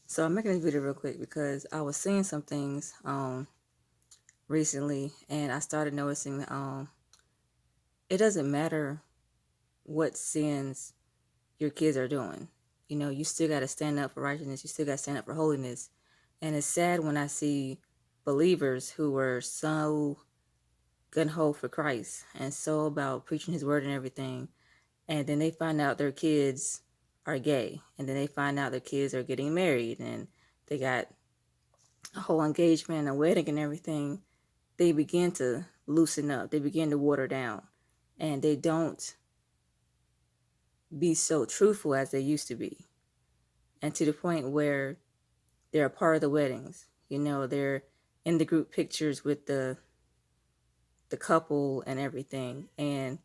So I'm making this video real quick because I was seeing some things recently, and I started noticing it doesn't matter what sins your kids are doing. You know, you still got to stand up for righteousness. You still got to stand up for holiness. And it's sad when I see believers who were so gun ho for Christ and so about preaching His word and everything, and then they find out their kids are gay, and then they find out their kids are getting married, and they got a whole engagement and a wedding and everything. They begin to loosen up. They begin to water down, and they don't be so truthful as they used to be. And to the point where they're a part of the weddings. You know, they're in the group pictures with the couple and everything. And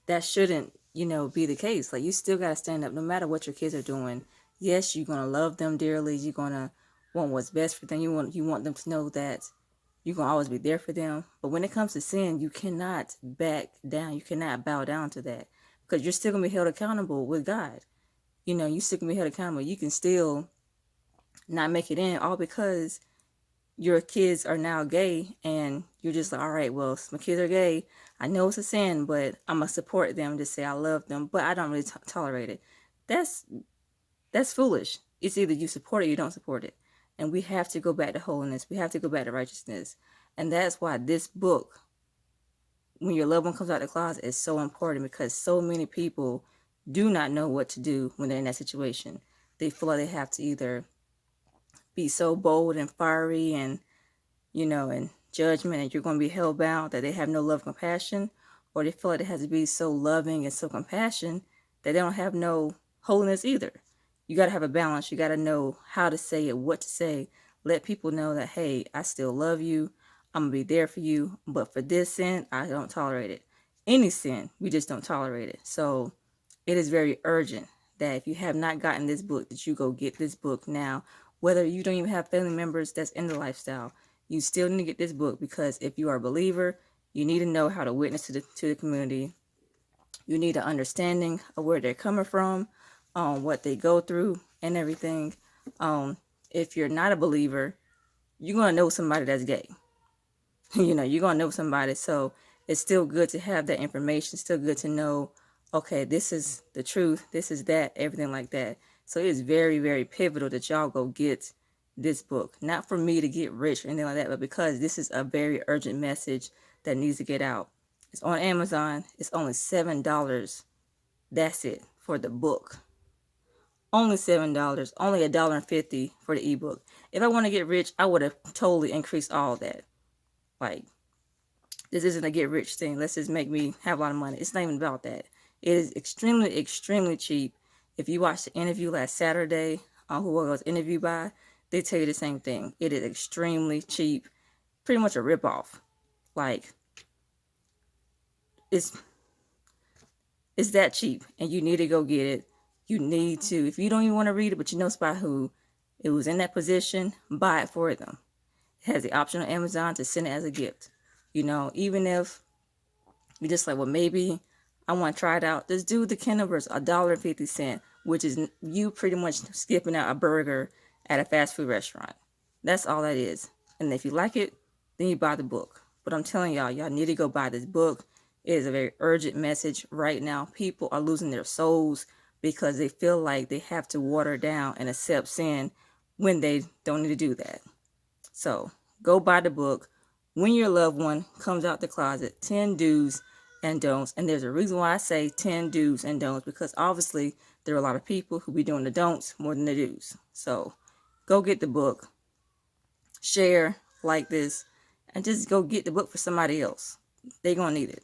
that shouldn't, be the case. Like, you still got to stand up no matter what your kids are doing. Yes, you're going to love them dearly. You're going to want what's best for them. You want them to know that you're going to always be there for them. But when it comes to sin, you cannot back down. You cannot bow down to that, because you're still going to be held accountable with God. You still going to be held accountable. You can still not make it in, all because your kids are now gay, and you're just like, all right, well, my kids are gay. I know it's a sin, but I'm going to support them to say I love them, but I don't really tolerate it. That's foolish. It's either you support it or you don't support it. And we have to go back to holiness. We have to go back to righteousness. And that's why this book, when your loved one comes out of the closet, is so important, because so many people do not know what to do when they're in that situation. They feel like they have to either be so bold and fiery and and judgment, and you're going to be held bound, that they have no love and compassion, or they feel like it has to be so loving and so compassion that they don't have no holiness either. You got to have a balance. You got to know how to say it, what to say. Let people know that, hey, I still love you. I'm going to be there for you. But for this sin, I don't tolerate it. Any sin, we just don't tolerate it. So it is very urgent that if you have not gotten this book, that you go get this book now. Whether you don't even have family members that's in the lifestyle, you still need to get this book, because if you are a believer, you need to know how to witness to the community. You need an understanding of where they're coming from, what they go through, and everything. If you're not a believer, you're going to know somebody that's gay. You're going to know somebody. So it's still good to have that information. It's still good to know, okay, this is the truth. This is that, everything like that. So it is very, very pivotal that y'all go get this book. Not for me to get rich or anything like that, but because this is a very urgent message that needs to get out. It's on Amazon. It's only $7. That's it for the book. Only $7. Only $1.50 for the ebook. If I want to get rich, I would have totally increased all that. Like, this isn't a get rich thing. Let's just make me have a lot of money. It's not even about that. It is extremely, extremely cheap. If you watched the interview last Saturday on who I was interviewed by, they tell you the same thing. It is extremely cheap. Pretty much a ripoff. Like, it's that cheap, and you need to go get it. You need to, if you don't even want to read it, but you know somebody who it was in that position, buy it for them. It has the option on Amazon to send it as a gift. Even if you're just like, well, maybe I want to try it out, just do the Kindle verse, $1.50, which is you pretty much skipping out a burger at a fast food restaurant. That's all that is. And if you like it, then you buy the book. But I'm telling y'all need to go buy this book. It is a very urgent message right now. People are losing their souls because they feel like they have to water down and accept sin when they don't need to do that. So go buy the book. When your loved one comes out the closet, 10 do's and don'ts. And there's a reason why I say 10 do's and don'ts, because obviously there are a lot of people who be doing the don'ts more than the do's. So go get the book, share, like this, and just go get the book for somebody else. They're going to need it.